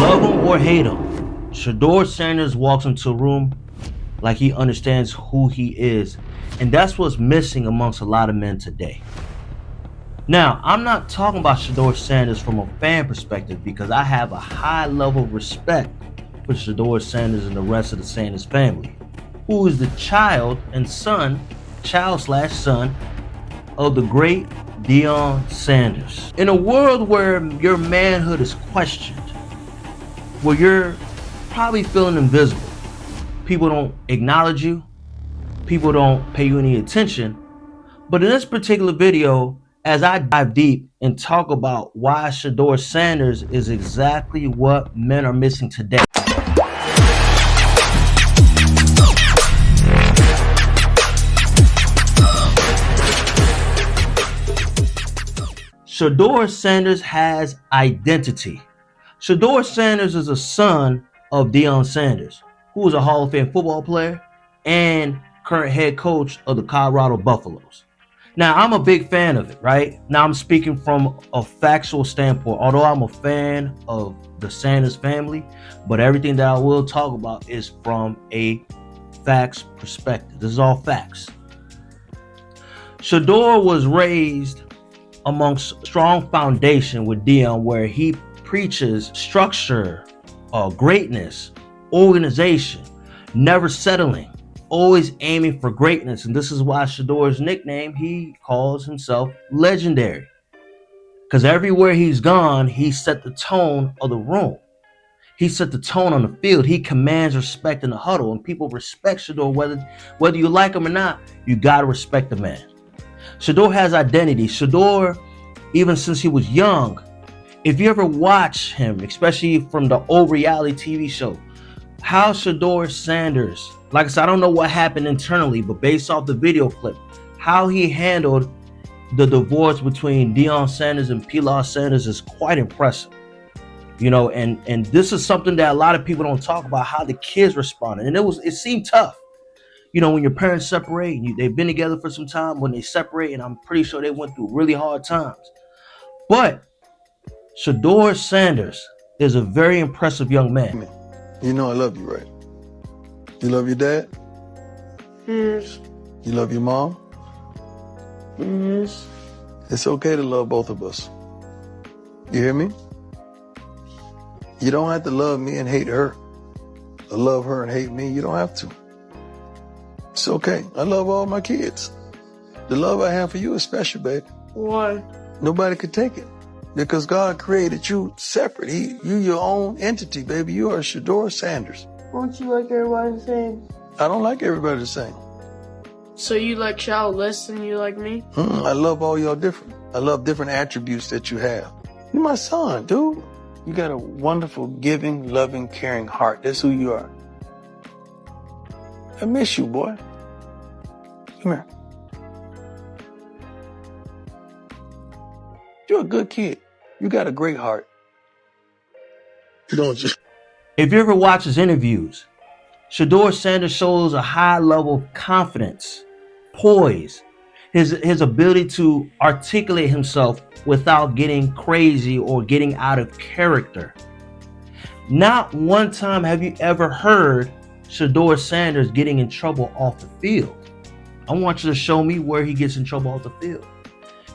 Love him or hate him, Shedeur Sanders walks into a room like he understands who he is. And that's what's missing amongst a lot of men today. Now, I'm not talking about Shedeur Sanders from a fan perspective, because I have a high level of respect for Shedeur Sanders and the rest of the Sanders family, who is the child slash son of the great Deion Sanders. In a world where your manhood is questioned, where you're probably feeling invisible, people don't acknowledge you, people don't pay you any attention. But in this particular video, as I dive deep and talk about why Shedeur Sanders is exactly what men are missing today. Shedeur Sanders has identity. Shedeur Sanders is a son of Deion Sanders, who is a Hall of Fame football player and current head coach of the Colorado Buffaloes. Now, I'm a big fan of it, right? Now, I'm speaking from a factual standpoint, although I'm a fan of the Sanders family, but everything that I will talk about is from a facts perspective. This is all facts. Shedeur was raised amongst a strong foundation with Deion, where he preaches structure, greatness, organization, never settling, always aiming for greatness. And this is why Shedeur's nickname, he calls himself legendary, because everywhere he's gone, he set the tone of the room. He set the tone on the field. He commands respect in the huddle, and people respect Shedeur whether you like him or not. You gotta respect the man. Shedeur has identity. Shedeur, even since he was young, if you ever watch him, especially from the old reality TV show, how Shedeur Sanders, like I said, I don't know what happened internally, but based off the video clip, how he handled the divorce between Deion Sanders and Pilar Sanders is quite impressive. You know, and this is something that a lot of people don't talk about, how the kids responded. And it seemed tough. You know, when your parents separate, and they've been together for some time, when they separate, and I'm pretty sure they went through really hard times. But Shedeur Sanders is a very impressive young man. You know I love you, right? You love your dad? Yes. You love your mom? Yes. It's okay to love both of us. You hear me? You don't have to love me and hate her, or love her and hate me. You don't have to. It's okay. I love all my kids. The love I have for you is special, baby. Why? Nobody could take it, because God created you separate. You your own entity, baby. You are Shedeur Sanders. Won't you like everybody the same? I don't like everybody the same. So you like child less than you like me? I love all y'all different. I love different attributes that you have. You're my son, dude. You got a wonderful, giving, loving, caring heart. That's who you are. I miss you, boy. Come here. You're a good kid. You got a great heart. Don't you? If you ever watch his interviews, Shedeur Sanders shows a high level of confidence, poise, his ability to articulate himself without getting crazy or getting out of character. Not one time have you ever heard Shedeur Sanders getting in trouble off the field. I want you to show me where he gets in trouble off the field,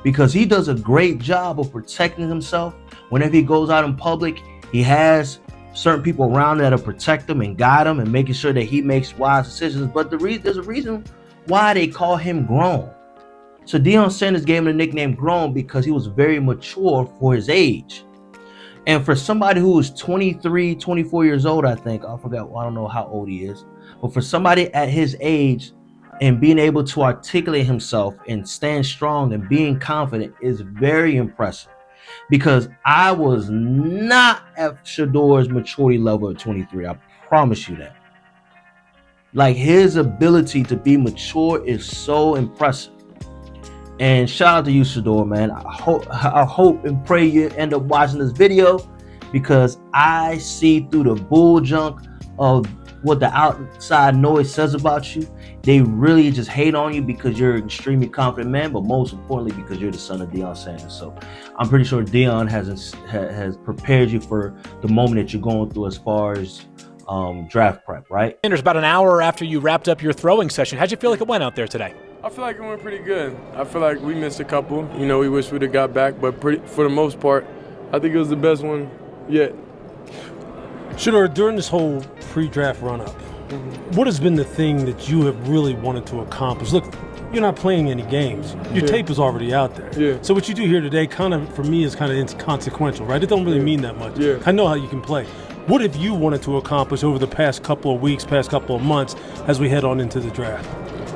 because he does a great job of protecting himself. Whenever he goes out in public, he has certain people around that'll protect him and guide him and making sure that he makes wise decisions. But there's a reason why they call him grown. So Deion Sanders gave him the nickname grown because he was very mature for his age. And for somebody who is 23, 24 years old, I think, I don't know how old he is, but for somebody at his age and being able to articulate himself and stand strong and being confident is very impressive. Because I was not at Shedeur's maturity level at 23. I promise you that. Like, his ability to be mature is so impressive. And shout out to you, Shedeur, man. I hope and pray you end up watching this video, because I see through the bull junk of what the outside noise says about you. They really just hate on you because you're an extremely confident man, but most importantly because you're the son of Deion Sanders. So I'm pretty sure Deion has prepared you for the moment that you're going through as far as draft prep, right? Sanders, about an hour after you wrapped up your throwing session, how'd you feel like it went out there today? I feel like it went pretty good. I feel like we missed a couple. You know, we wish we'd have got back, but for the most part, I think it was the best one yet. Shedeur, during this whole pre-draft run-up, what has been the thing that you have really wanted to accomplish? Look, you're not playing any games. Your tape is already out there. Yeah. So what you do here today kind of, for me, is kind of inconsequential, right? It don't really mean that much. Yeah. I know how you can play. What have you wanted to accomplish over the past couple of weeks, past couple of months as we head on into the draft?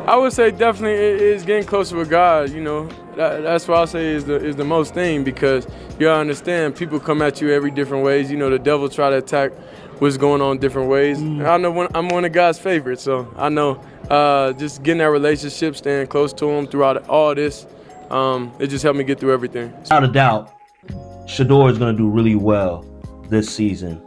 I would say definitely it's getting closer with God, you know. That's what I'll say is the most thing, because you gotta understand people come at you every different ways. You know, the devil try to attack what's going on different ways. I know I'm one of God's favorites, so I know just getting that relationship, staying close to him throughout all this, it just helped me get through everything. Without a doubt, Shedeur is going to do really well this season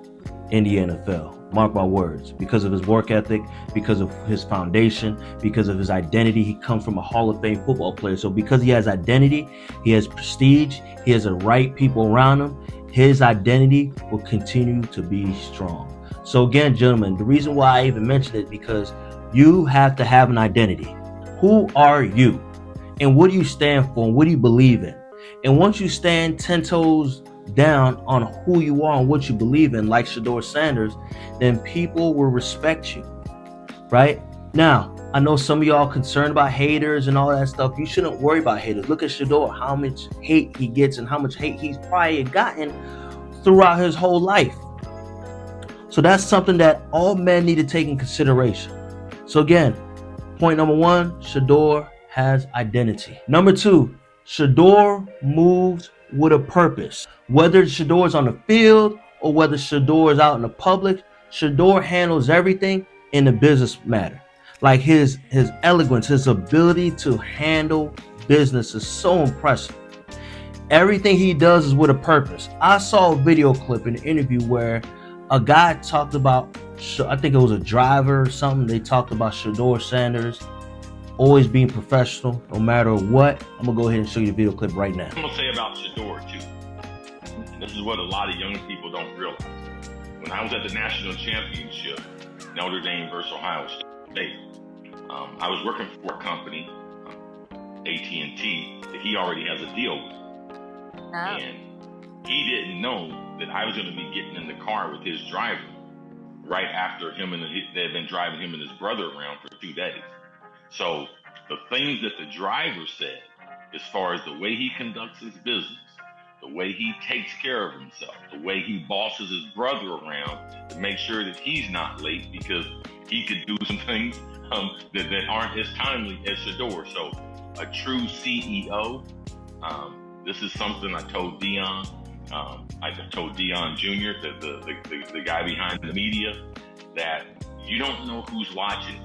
in the NFL. Mark my words, because of his work ethic, because of his foundation, because of his identity. He comes from a Hall of Fame football player. So because he has identity, he has prestige, he has the right people around him, his identity will continue to be strong. So again, gentlemen, the reason why I even mentioned it, because you have to have an identity. Who are you? And what do you stand for? And what do you believe in? And once you stand 10 toes down on who you are and what you believe in, like Shedeur Sanders, then people will respect you, right? Now, I know some of y'all concerned about haters and all that stuff. You shouldn't worry about haters. Look at Shedeur, how much hate he gets and how much hate he's probably gotten throughout his whole life. So that's something that all men need to take in consideration. So again, point number one, Shedeur has identity. Number two, Shedeur moves with a purpose. Whether Shedeur is on the field or whether Shedeur is out in the public, Shedeur handles everything in the business matter. Like his eloquence, his ability to handle business is so impressive. Everything he does is with a purpose. I saw a video clip in an interview where a guy talked about, I think it was a driver or something, they talked about Shedeur Sanders always being professional no matter what. I'm gonna go ahead and show you the video clip right now. I'm gonna say about Shedeur too. This is what a lot of young people don't realize. When I was at the national championship, Notre Dame versus Ohio State, I was working for a company, AT&T, that he already has a deal with. And he didn't know that I was gonna be getting in the car with his driver right after they had been driving him and his brother around for 2 days. So the things that the driver said, as far as the way he conducts his business, the way he takes care of himself, the way he bosses his brother around to make sure that he's not late because he could do some things that aren't as timely as Shedeur. So a true CEO, this is something I told Deion. I told Deion Jr., the guy behind the media, that you don't know who's watching.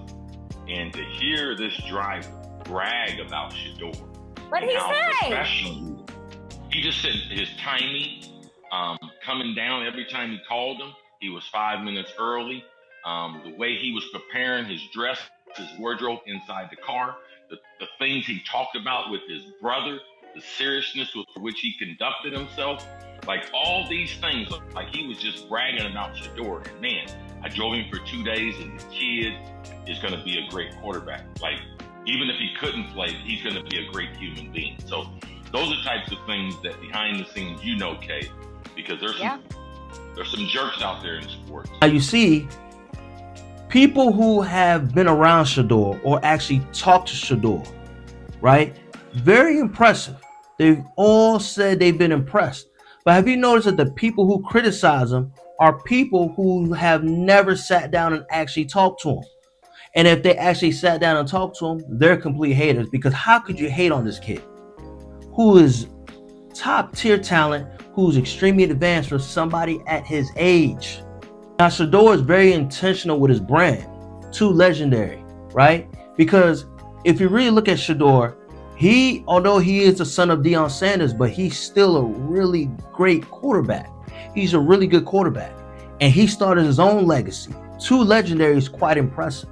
And to hear this driver brag about Shedeur, what did he say? Professional he just said his timing, coming down every time he called him, he was 5 minutes early. The way he was preparing his dress, his wardrobe inside the car, the things he talked about with his brother, the seriousness with which he conducted himself, like all these things, like he was just bragging about Shedeur. And man, I drove him for 2 days, and the kid is going to be a great quarterback. Like, even if he couldn't play, he's going to be a great human being. So those are types of things that behind the scenes, you know, Kay, because there's some jerks out there in sports. Now you see, people who have been around Shedeur or actually talked to Shedeur, right? Very impressive. They've all said they've been impressed. But have you noticed that the people who criticize him are people who have never sat down and actually talked to him? And if they actually sat down and talked to him, they're complete haters. Because how could you hate on this kid who is top tier talent, who's extremely advanced for somebody at his age? Now, Shedeur is very intentional with his brand. Too legendary, right? Because if you really look at Shedeur, although he is the son of Deion Sanders, but he's still a really great quarterback. He's a really good quarterback. And he started his own legacy. 2 legendaries is quite impressive,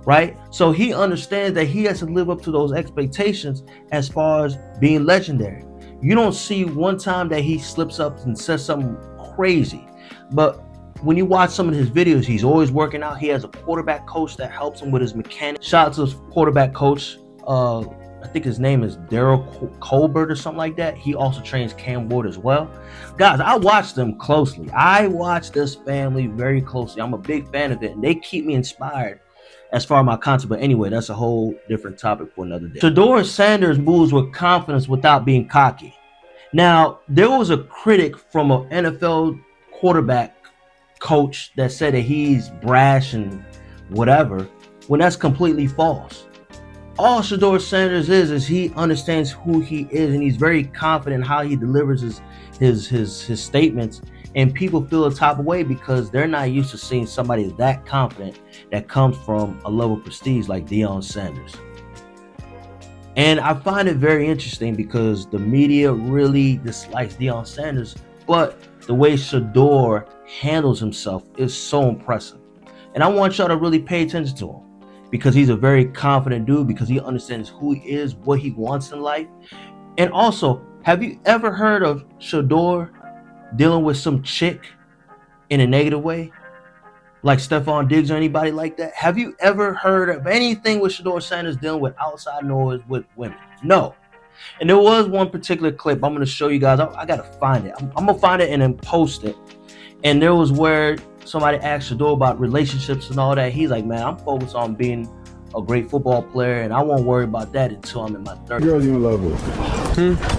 right? So he understands that he has to live up to those expectations as far as being legendary. You don't see one time that he slips up and says something crazy, but when you watch some of his videos, he's always working out. He has a quarterback coach that helps him with his mechanics. Shout out to his quarterback coach. I think his name is Daryl Colbert or something like that. He also trains Cam Ward as well. Guys, I watch them closely. I watch this family very closely. I'm a big fan of it, and they keep me inspired as far as my content. But anyway, that's a whole different topic for another day. Shedeur Sanders moves with confidence without being cocky. Now, there was a critic from an NFL quarterback coach that said that he's brash and whatever, when that's completely false. All Shedeur Sanders is he understands who he is, and he's very confident in how he delivers his statements, and people feel a type of way because they're not used to seeing somebody that confident that comes from a level of prestige like Deion Sanders. And I find it very interesting because the media really dislikes Deion Sanders, but the way Shedeur handles himself is so impressive. And I want y'all to really pay attention to him because he's a very confident dude, because he understands who he is, what he wants in life. And also, have you ever heard of Shedeur dealing with some chick in a negative way? Like Stephon Diggs or anybody like that? Have you ever heard of anything with Shedeur Sanders dealing with outside noise with women? No. And there was one particular clip I'm going to show you guys. I got to find it. I'm going to find it and then post it. And there was where somebody asked Shedeur about relationships and all that. He's like, man, I'm focused on being a great football player, and I won't worry about that until I'm in my 30s. Girls you in love with?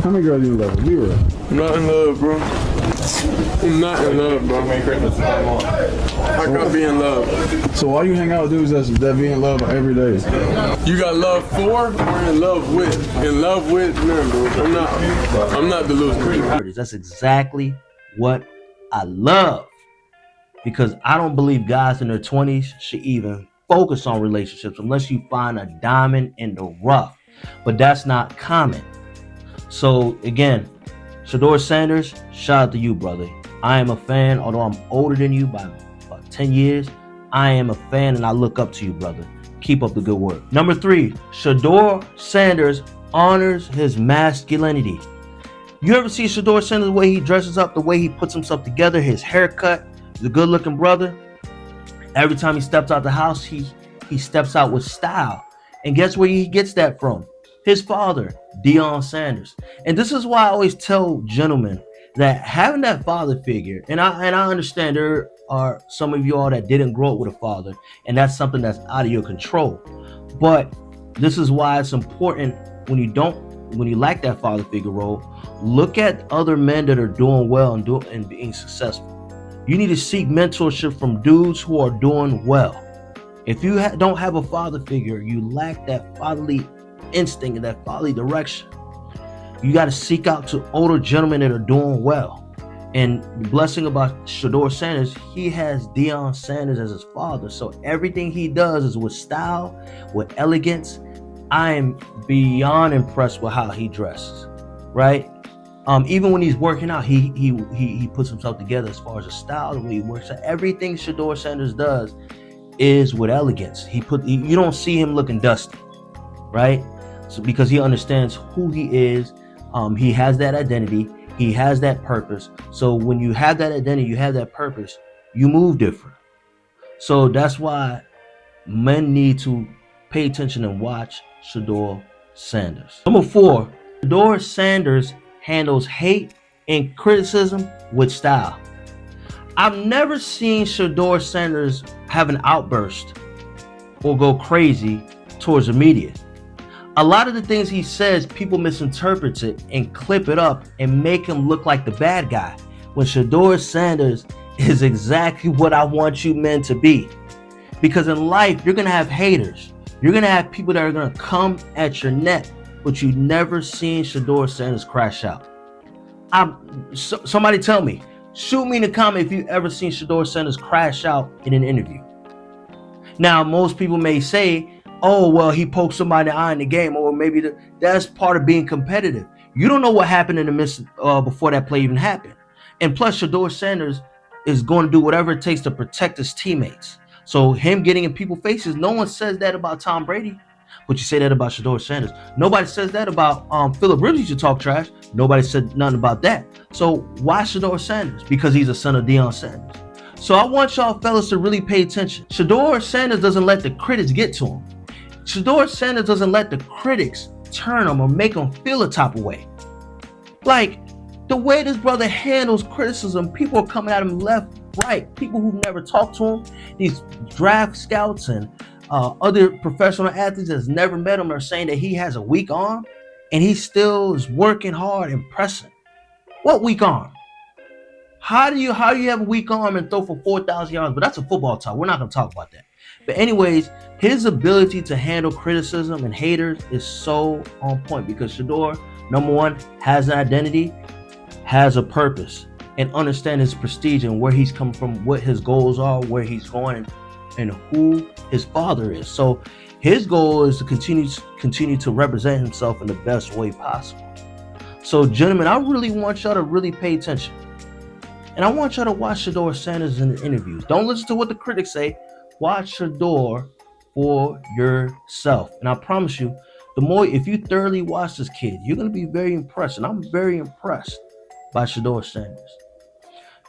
How many girls you in love with? Be real. I'm not in love, bro. I'm not in love, bro. I can't be in love. So why you hang out with dudes that be in love every day? You got love for or in love with? In love with? No, bro. I'm not delusional. That's exactly what I love, because I don't believe guys in their 20s should even focus on relationships unless you find a diamond in the rough. But that's not common. So again, Shedeur Sanders, shout out to you, brother. I am a fan, although I'm older than you by about 10 years. I am a fan and I look up to you, brother. Keep up the good work. Number 3, Shedeur Sanders honors his masculinity. You ever see Shedeur Sanders, the way he dresses up, the way he puts himself together, his haircut? He's a good looking brother. Every time he steps out the house, he steps out with style. And guess where he gets that from? His father, Deion Sanders. And this is why I always tell gentlemen that having that father figure, and I understand there are some of you all that didn't grow up with a father, and that's something that's out of your control. But this is why it's important when you lack that father figure role, look at other men that are doing well and being successful. You need to seek mentorship from dudes who are doing well. If you don't have a father figure, you lack that fatherly instinct and that fatherly direction. You got to seek out to older gentlemen that are doing well. And the blessing about Shedeur Sanders, he has Deion Sanders as his father. So everything he does is with style, with elegance. I am beyond impressed with how he dresses, right? Even when he's working out, he puts himself together as far as the style, the way he works out. Everything Shedeur Sanders does is with elegance. You don't see him looking dusty, right? So because he understands who he is, he has that identity, he has that purpose. So when you have that identity, you have that purpose, you move different. So that's why men need to pay attention and watch Shedeur Sanders. Number 4, Shedeur Sanders handles hate and criticism with style. I've never seen Shedeur Sanders have an outburst or go crazy towards the media. A lot of the things he says, people misinterpret it and clip it up and make him look like the bad guy, when Shedeur Sanders is exactly what I want you men to be. Because in life, you're going to have haters. You're going to have people that are going to come at your neck, but you've never seen Shedeur Sanders crash out. Somebody tell me, shoot me in the comment if you've ever seen Shedeur Sanders crash out in an interview. Now, most people may say, oh, well, he poked somebody in the eye in the game, or maybe that's part of being competitive. You don't know what happened in the midst before that play even happened. And plus, Shedeur Sanders is going to do whatever it takes to protect his teammates. So him getting in people's faces, no one says that about Tom Brady. But you say that about Shedeur Sanders. Nobody says that about Philip Rivers. Used to talk trash. Nobody said nothing about that. So why Shedeur Sanders? Because he's a son of Deion Sanders. So I want y'all fellas to really pay attention. Shedeur Sanders doesn't let the critics get to him. Shedeur Sanders doesn't let the critics turn him or make him feel a type of way. Like the way this brother handles criticism, people are coming at him left, right. People who've never talked to him, these draft scouts and other professional athletes that's never met him are saying that he has a weak arm, and he still is working hard and pressing. What weak arm? How do you have a weak arm and throw for 4,000 yards? But that's a football talk. We're not going to talk about that. But anyways, his ability to handle criticism and haters is so on point because Shedeur, number one, has an identity, has a purpose, and understands his prestige and where he's come from, what his goals are, where he's going, and who his father is. So his goal is to continue to represent himself in the best way possible. So gentlemen, I really want y'all to really pay attention. And I want y'all to watch Shedeur Sanders in the interviews. Don't listen to what the critics say. Watch Shedeur for yourself. And I promise you, if you thoroughly watch this kid, you're going to be very impressed. And I'm very impressed by Shedeur Sanders.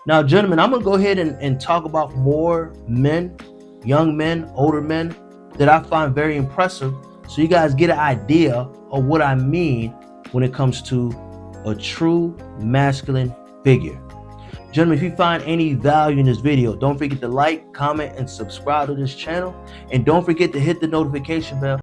Now, gentlemen, I'm going to go ahead and talk about more men, young men, older men that I find very impressive, so you guys get an idea of what I mean when it comes to a true masculine figure. Gentlemen, if you find any value in this video, don't forget to like, comment, and subscribe to this channel. And don't forget to hit the notification bell.